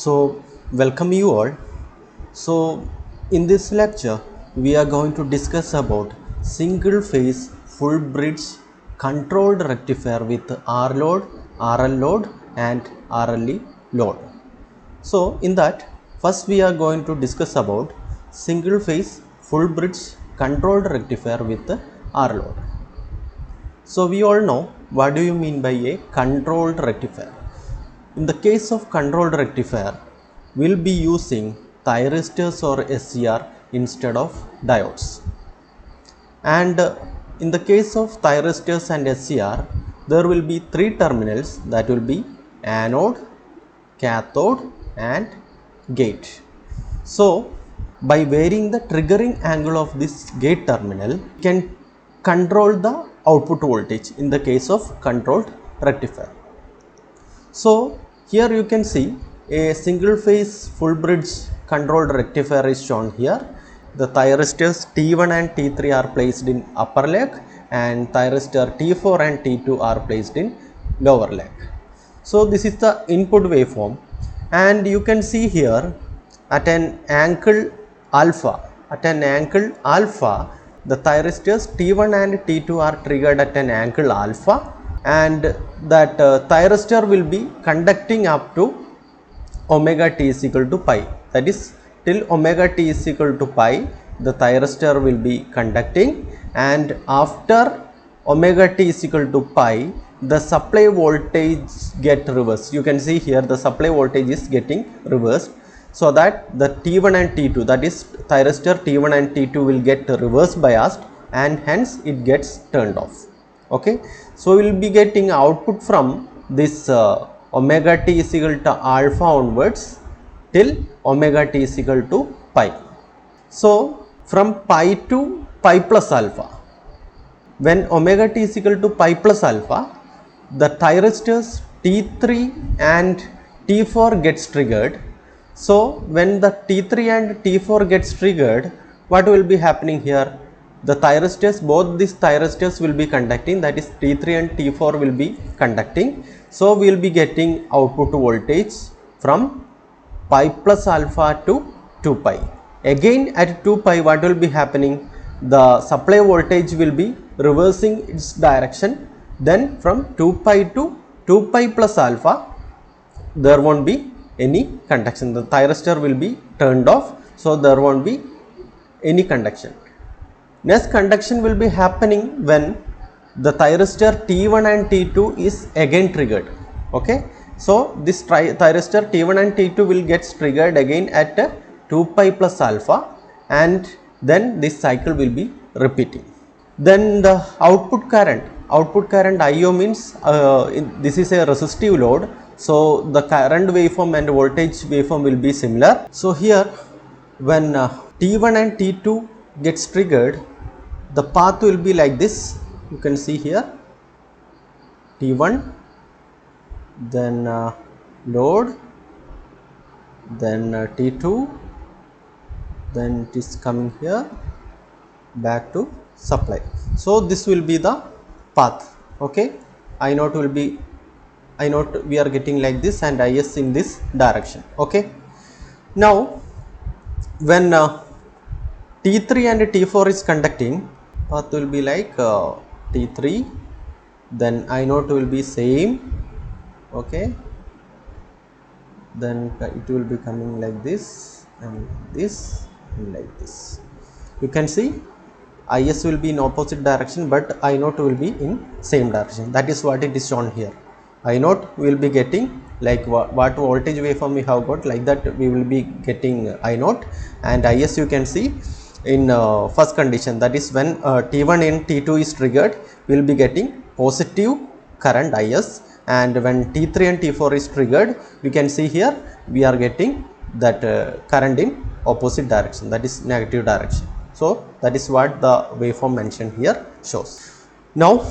So welcome you all. So in this lecture we are going to discuss about single phase full bridge controlled rectifier with R load, RL load and RLE load. So in that first we are going to discuss about single phase full bridge controlled rectifier with R load. So we all know what do you mean by a controlled rectifier. In the case of controlled rectifier, we will be using thyristors or SCR instead of diodes. And in the case of thyristors and SCR, there will be three terminals, that will be anode, cathode and gate. So by varying the triggering angle of this gate terminal, we can control the output voltage in the case of controlled rectifier. So here you can see a single phase full bridge controlled rectifier is shown here. The thyristors T1 and T3 are placed in upper leg and thyristor T4 and T2 are placed in lower leg. So this is the input waveform, and you can see here at an angle alpha, the thyristors T1 and T2 are triggered at an angle alpha, and that thyristor will be conducting up to omega t is equal to pi. That is, till omega t is equal to pi, the thyristor will be conducting, and after omega t is equal to pi, the supply voltage get reversed. You can see here the supply voltage is getting reversed, so that the T1 and T2, that is thyristor T1 and T2 will get reverse biased, and hence it gets turned off. Okay, so we will be getting output from this omega t is equal to alpha onwards till omega t is equal to pi. So from pi to pi plus alpha, when omega t is equal to pi plus alpha, the thyristors T3 and T4 gets triggered. So when the T3 and T4 gets triggered, what will be happening here? The thyristors, both these thyristors will be conducting, that is T3 and T4 will be conducting. So we will be getting output voltage from pi plus alpha to 2 pi. Again at 2 pi, what will be happening? The supply voltage will be reversing its direction. Then from 2 pi to 2 pi plus alpha, there won't be any conduction. The thyristor will be turned off, so there won't be any conduction. Next conduction will be happening when the thyristor T1 and T2 is again triggered. Okay, so this thyristor T1 and T2 will get triggered again at 2 pi plus alpha, and then this cycle will be repeating. Then the output current IO means this is a resistive load, so the current waveform and voltage waveform will be similar. So here when T1 and T2 gets triggered, the path will be like this. You can see here T1, then load, then T2, then it is coming here back to supply. So this will be the path. Okay, I0 will be, I0 we are getting like this, and IS in this direction. Okay, now when T3 and T4 is conducting, path will be like T3, then I0 will be same. Okay, then it will be coming like this and this and like this. You can see IS will be in opposite direction, but I0 will be in same direction. That is what it is shown here. I0 will be getting like what voltage waveform we have got, like that we will be getting I0, and IS you can see in first condition, that is when T1 and T2 is triggered, we will be getting positive current IS, and when T3 and T4 is triggered, we can see here we are getting that current in opposite direction, that is negative direction. So that is what the waveform mentioned here shows. Now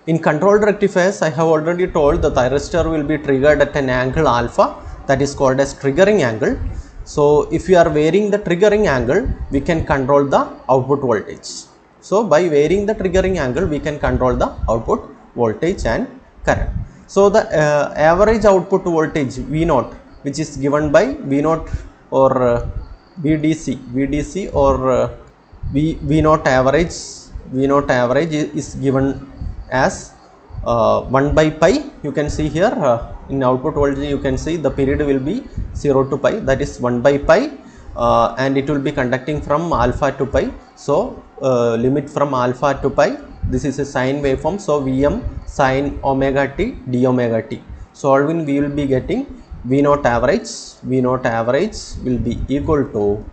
in controlled rectifiers, I have already told the thyristor will be triggered at an angle alpha, that is called as triggering angle. So if you are varying the triggering angle, we can control the output voltage. So by varying the triggering angle, we can control the output voltage and current. So the average output voltage V naught, which is given by V naught or VDC or V naught average, is given as 1 by pi. You can see here in output voltage, you can see the period will be 0 to pi, that is 1 by pi, and it will be conducting from alpha to pi. So limit from alpha to pi, this is a sine waveform, so Vm sin omega t d omega t. So Alvin, we will be getting V naught average will be equal to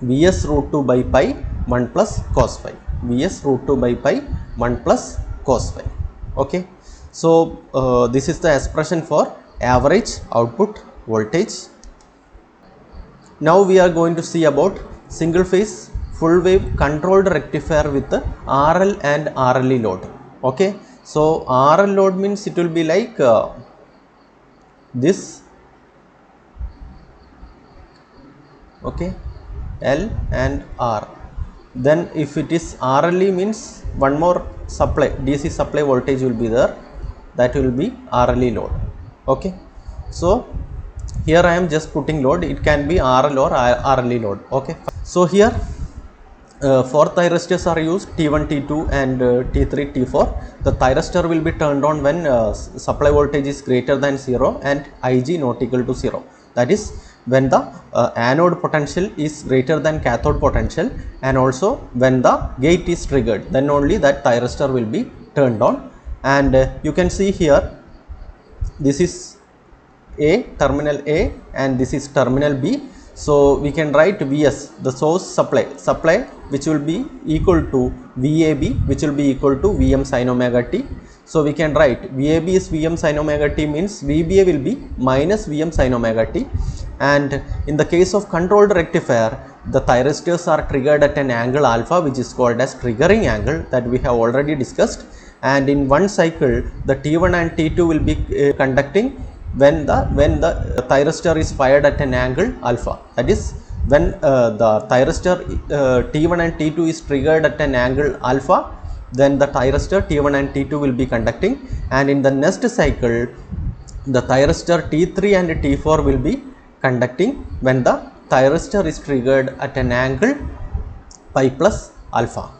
Vs root 2 by pi 1 plus cos phi, Vs root 2 by pi 1 plus cos phi. Okay, so this is the expression for average output voltage. Now we are going to see about single phase full wave controlled rectifier with the RL and RLE load. Okay, so RL load means it will be like this. Okay, L and R. Then if it is RLE means one more supply, DC supply voltage will be there, that will be RLE load. Okay, so here I am just putting load, it can be RL or RLE load. Okay, so here 4 thyristors are used, T1, T2 and T3, T4. The thyristor will be turned on when supply voltage is greater than 0 and Ig not equal to 0. That is when the anode potential is greater than cathode potential, and also when the gate is triggered, then only that thyristor will be turned on. And you can see here, this is A, terminal A, and this is terminal B. So we can write Vs, the source supply which will be equal to VAB, which will be equal to Vm sin omega t. So we can write VAB is Vm sin omega t, means VBA will be minus Vm sin omega t. And in the case of controlled rectifier, the thyristors are triggered at an angle alpha, which is called as triggering angle, that we have already discussed. And in one cycle, the T1 and T2 will be conducting when the thyristor is fired at an angle alpha. That is when the thyristor T1 and T2 is triggered at an angle alpha, then the thyristor T1 and T2 will be conducting. And in the next cycle, the thyristor T3 and T4 will be conducting when the thyristor is triggered at an angle pi plus alpha.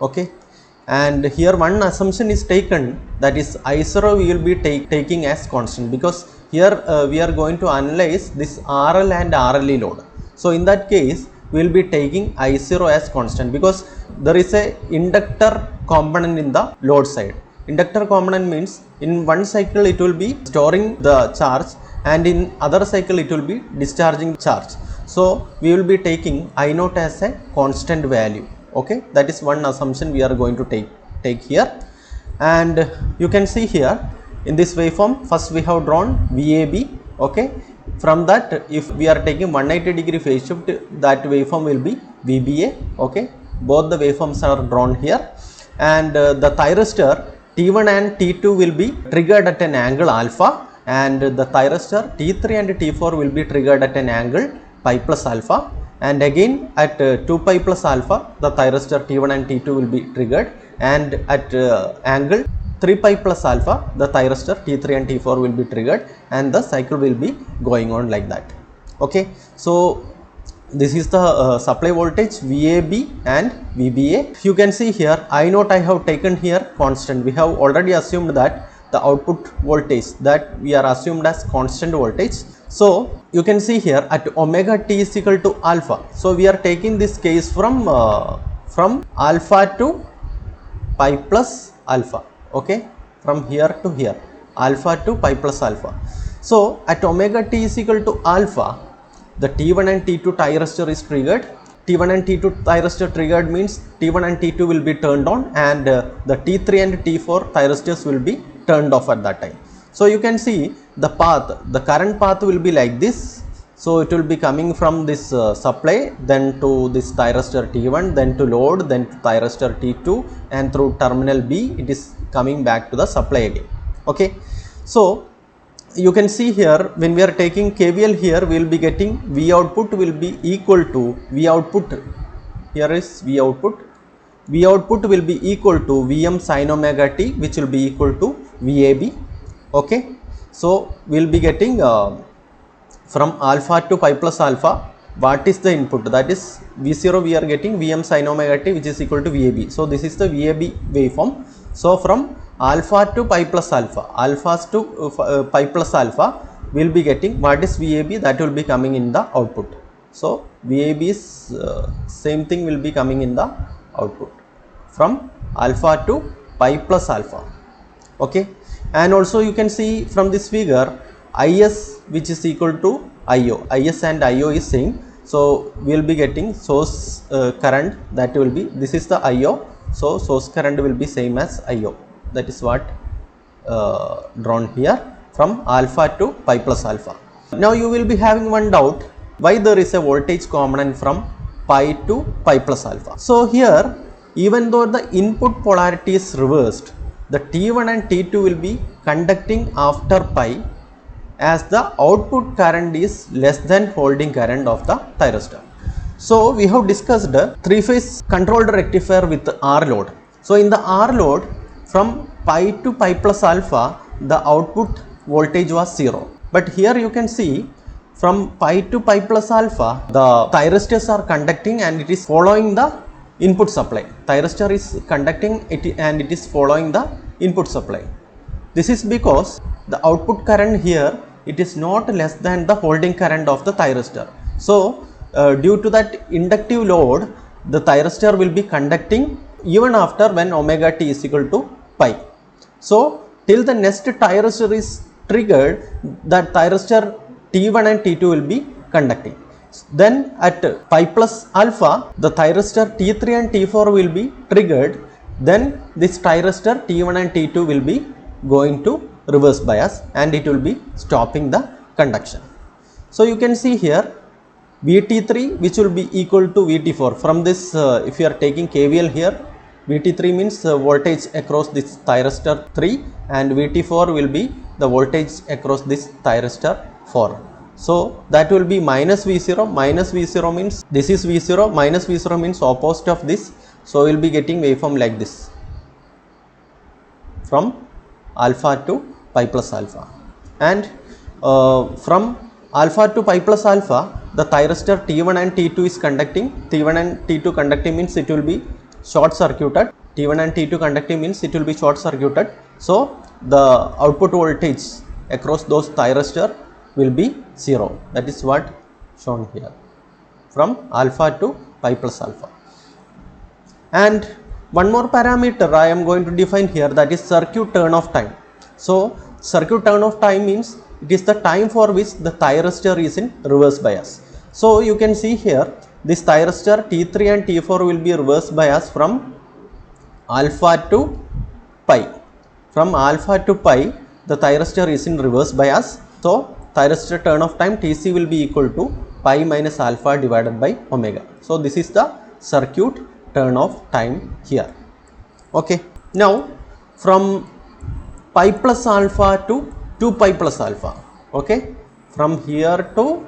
Okay, and here one assumption is taken, that is I0 we will be taking as constant, because here we are going to analyze this RL and RLE load. So in that case we will be taking I0 as constant, because there is a inductor component in the load side. Inductor component means in one cycle it will be storing the charge, and in other cycle it will be discharging charge. So we will be taking I0 as a constant value. Okay, that is one assumption we are going to take here. And you can see here in this waveform, first we have drawn VAB. Okay, from that, if we are taking 180 degree phase shift, that waveform will be VBA. Okay, both the waveforms are drawn here. And the thyristor T1 and T2 will be triggered at an angle alpha, and the thyristor T3 and T4 will be triggered at an angle pi plus alpha. And again at 2 pi plus alpha, the thyristor T1 and T2 will be triggered, and at angle 3 pi plus alpha, the thyristor T3 and T4 will be triggered, and the cycle will be going on like that. Okay, so this is the supply voltage VAB and VBA. You can see here I0 I have taken here constant. We have already assumed that the output voltage, that we are assumed as constant voltage. So you can see here at omega t is equal to alpha. So we are taking this case from alpha to pi plus alpha. Okay, from here to here, alpha to pi plus alpha. So at omega t is equal to alpha, the T1 and T2 thyristor is triggered. T1 and T2 thyristor triggered means T1 and T2 will be turned on, and the T3 and T4 thyristors will be turned off at that time. So you can see the path, the current path will be like this. So it will be coming from this supply, then to this thyristor T1, then to load, then to thyristor T2, and through terminal B it is coming back to the supply again. Okay, so you can see here when we are taking KVL here, we will be getting V output will be equal to V output. Here is V output. V output will be equal to Vm sin omega t, which will be equal to VAB. Okay, so we'll be getting from alpha to pi plus alpha, what is the input, that is V0 we are getting Vm sin omega t which is equal to VAB. So this is the VAB waveform. So from alpha to pi plus alpha, alphas to pi plus alpha, we will be getting what is VAB, that will be coming in the output. So VAB is same thing will be coming in the output from alpha to pi plus alpha. Okay, and also you can see from this figure Is which is equal to IO, Is and IO is same. So we will be getting source current, that will be, this is the IO, so source current will be same as IO, that is what drawn here from alpha to pi plus alpha. Now you will be having one doubt, why there is a voltage component from pi to pi plus alpha. So here, even though the input polarity is reversed, the T1 and T2 will be conducting after pi, as the output current is less than holding current of the thyristor. So we have discussed three-phase controlled rectifier with R load. So in the R load, from pi to pi plus alpha, the output voltage was 0. But here you can see from pi to pi plus alpha, the thyristors are conducting and it is following the input supply. Thyristor is conducting it and it is following the input supply. This is because the output current here, it is not less than the holding current of the thyristor. So due to that inductive load, the thyristor will be conducting even after when omega t is equal to pi. So till the next thyristor is triggered, that thyristor T1 and T2 will be conducting. Then at pi plus alpha, the thyristor T3 and T4 will be triggered. Then this thyristor T1 and T2 will be going to reverse bias and it will be stopping the conduction. So you can see here Vt3 which will be equal to Vt4. From this if you are taking KVL here, Vt3 means voltage across this thyristor 3 and Vt4 will be the voltage across this thyristor 4. So that will be minus V0, minus V0 means this is V0, minus V0 means opposite of this. So we will be getting waveform like this from alpha to pi plus alpha, and from alpha to pi plus alpha, the thyristor T1 and T2 is conducting. T1 and T2 conducting means it will be short circuited. T1 and T2 conducting means it will be short circuited. So the output voltage across those thyristor will be 0. That is what shown here from alpha to pi plus alpha. And one more parameter I am going to define here, that is circuit turn of time. So circuit turn of time means it is the time for which the thyristor is in reverse bias. So you can see here this thyristor T3 and T4 will be reverse bias from alpha to pi. From alpha to pi, the thyristor is in reverse bias. So thyristor turn of time Tc will be equal to pi minus alpha divided by omega. So this is the circuit turn of time here. Okay, now from pi plus alpha to 2 pi plus alpha. Okay, from here to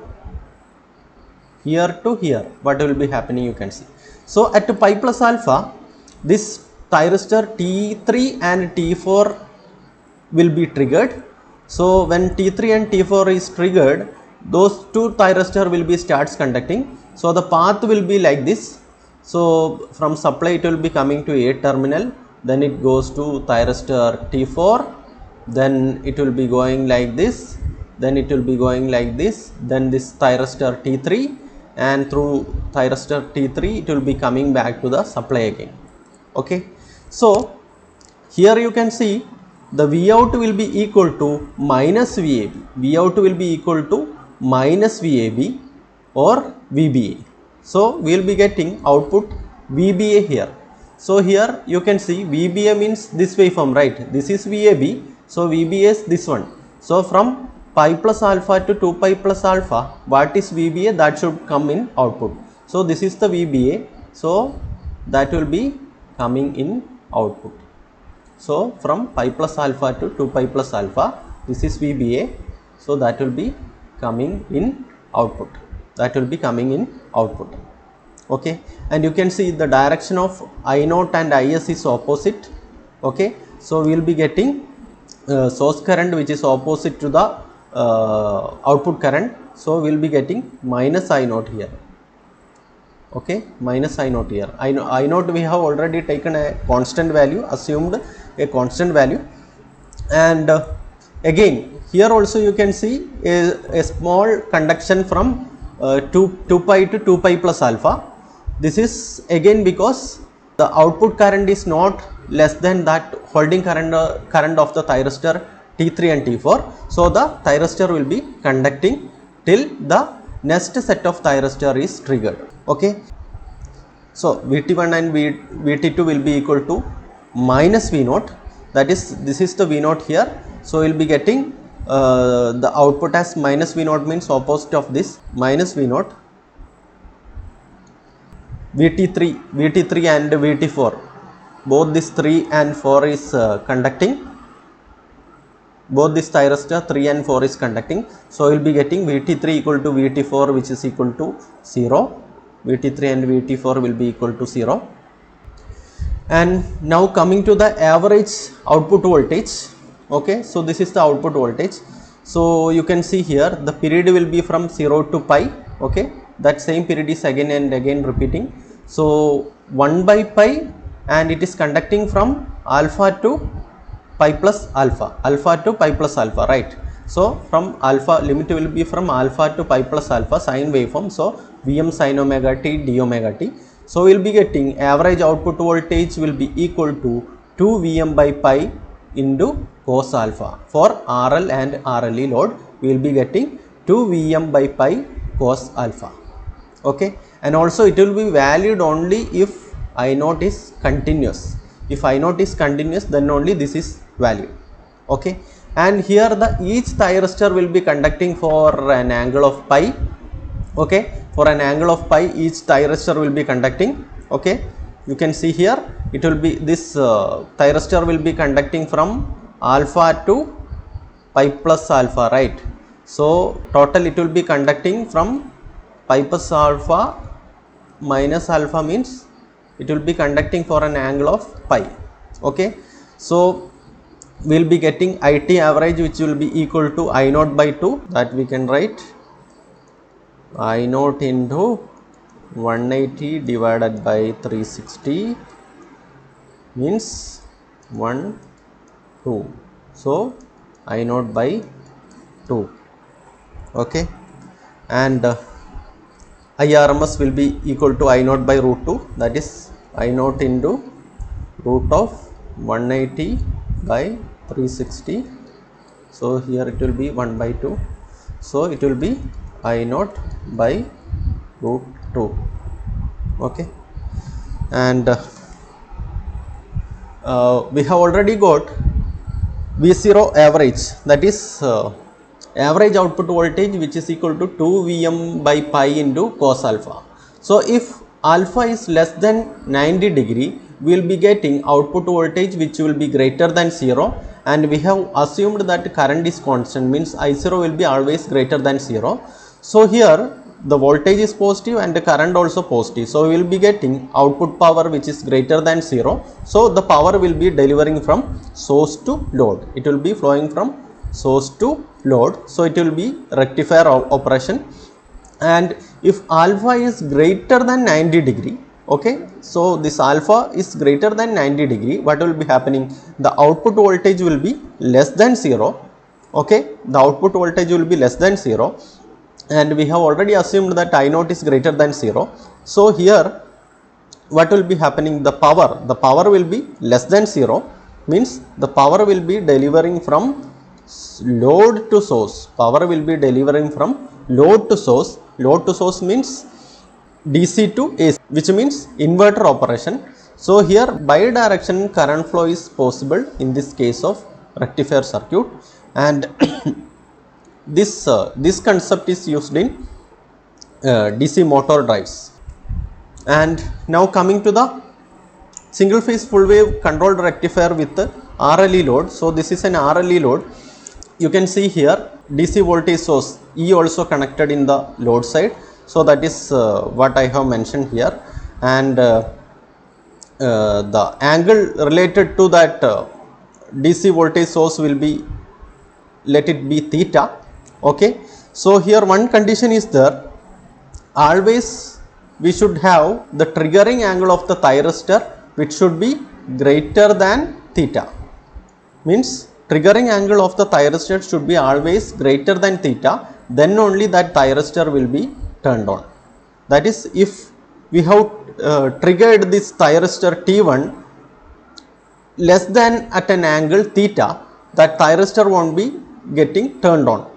here, what will be happening you can see. So at pi plus alpha, this thyristor T3 and T4 will be triggered. So when T3 and T4 is triggered, those two thyristor will be starts conducting. So the path will be like this. So from supply it will be coming to A terminal, then it goes to thyristor T4, then it will be going like this, then it will be going like this, then this thyristor T3, and through thyristor T3 it will be coming back to the supply again. Okay, so here you can see the Vout will be equal to minus VAB. Vout will be equal to minus VAB or VBA. So we will be getting output VBA here. So here you can see VBA means this waveform, right? This is VAB. So VBA is this one. So from pi plus alpha to 2 pi plus alpha, what is VBA? That should come in output. So this is the VBA. So that will be coming in output. So from pi plus alpha to 2 pi plus alpha, this is VBA. So that will be coming in output. That will be coming in output. Okay, and you can see the direction of I0 and IS is opposite. Okay, so we will be getting source current which is opposite to the output current, so we will be getting minus I naught here. Okay, minus I naught here. I naught we have already taken a constant value, assumed a constant value, and again here also you can see a small conduction from 2 pi to 2 pi plus alpha. This is again because the output current is not less than that holding current of the thyristor T3 and T4. So the thyristor will be conducting till the next set of thyristor is triggered. Okay, so Vt1 and Vt2 will be equal to minus V naught, that is, this is the V naught here. So we will be getting the output as minus V naught, means opposite of this, minus V naught. Vt3 and Vt4, both this 3 and 4 is conducting, both this thyristor 3 and 4 is conducting. So we will be getting Vt3 equal to Vt4, which is equal to 0. Vt3 and Vt4 will be equal to 0. And now coming to the average output voltage. Okay, so this is the output voltage. So you can see here the period will be from 0 to pi. Okay, that same period is again and again repeating. So 1 by pi, and it is conducting from alpha to pi plus alpha, alpha to pi plus alpha, right? So from alpha, limit will be from alpha to pi plus alpha, sine waveform. So Vm sin omega t d omega t. So we will be getting average output voltage will be equal to 2 Vm by pi into cos alpha. For RL and RLE load, we will be getting 2 Vm by pi cos alpha. Okay, and also it will be valid only if I naught is continuous. If I naught is continuous, then only this is valid. Okay, and here the each thyristor will be conducting for an angle of pi. Okay, for an angle of pi, each thyristor will be conducting. Okay, you can see here it will be this thyristor will be conducting from alpha to pi plus alpha, right? So total it will be conducting from pi plus alpha minus alpha, means it will be conducting for an angle of pi. Okay, so we will be getting IT average, which will be equal to I naught by 2, that we can write I naught into 180 divided by 360 means 1 2. So I naught by 2. Okay, and IRMS will be equal to I naught by root 2, that is I naught into root of 180 by 360. So here it will be 1 by 2. So it will be I naught by root 2. Okay, and we have already got V0 average, that is average output voltage, which is equal to 2 Vm by pi into cos alpha. So if alpha is less than 90 degree, we will be getting output voltage which will be greater than 0, and we have assumed that current is constant, means I0 will be always greater than 0. So here the voltage is positive and the current also positive. So we will be getting output power which is greater than 0. So the power will be delivering from source to load. It will be flowing from source to load. So it will be rectifier operation. And if alpha is greater than 90 degree, okay, so this alpha is greater than 90 degree, what will be happening? The output voltage will be less than 0. Okay, the output voltage will be less than 0, and we have already assumed that I naught is greater than 0. So here what will be happening? The power will be less than 0, means the power will be delivering from load to source. Power will be delivering from load to source. Load to source means DC to AC, which means inverter operation. So here bidirectional current flow is possible in this case of rectifier circuit, and this concept is used in DC motor drives. And now coming to the single phase full wave controlled rectifier with RLE load. So this is an RLE load. You can see here DC voltage source E also connected in the load side. So that is what I have mentioned here, and the angle related to that DC voltage source will be, let it be theta. Okay, so here one condition is there, always we should have the triggering angle of the thyristor which should be greater than theta. Means triggering angle of the thyristor should be always greater than theta, then only that thyristor will be turned on. That is, if we have triggered this thyristor T1 less than at an angle theta, that thyristor won't be getting turned on.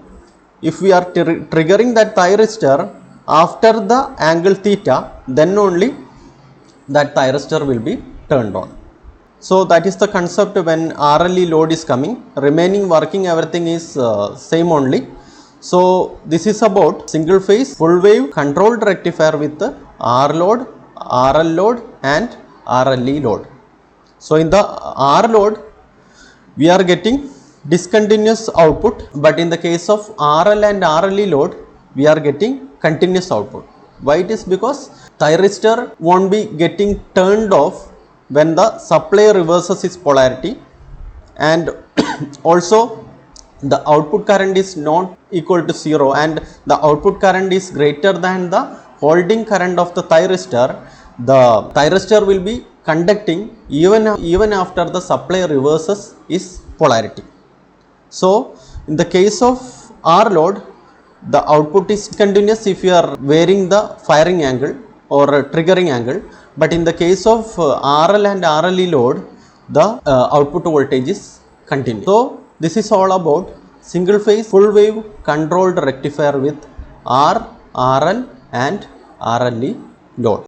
If we are triggering that thyristor after the angle theta, then only that thyristor will be turned on. So that is the concept when RLE load is coming. Remaining working everything is same only. So this is about single phase full wave controlled rectifier with R load, RL load and RLE load. So in the R load we are getting discontinuous output, but in the case of RL and RLE load we are getting continuous output. Why it is? Because thyristor won't be getting turned off when the supply reverses its polarity, and also the output current is not equal to 0 and the output current is greater than the holding current of the thyristor. The thyristor will be conducting even after the supply reverses its polarity. So in the case of R load, the output is continuous if you are varying the firing angle or triggering angle, but in the case of RL and RLE load, the output voltage is continuous. So this is all about single phase full wave controlled rectifier with R, RL and RLE load.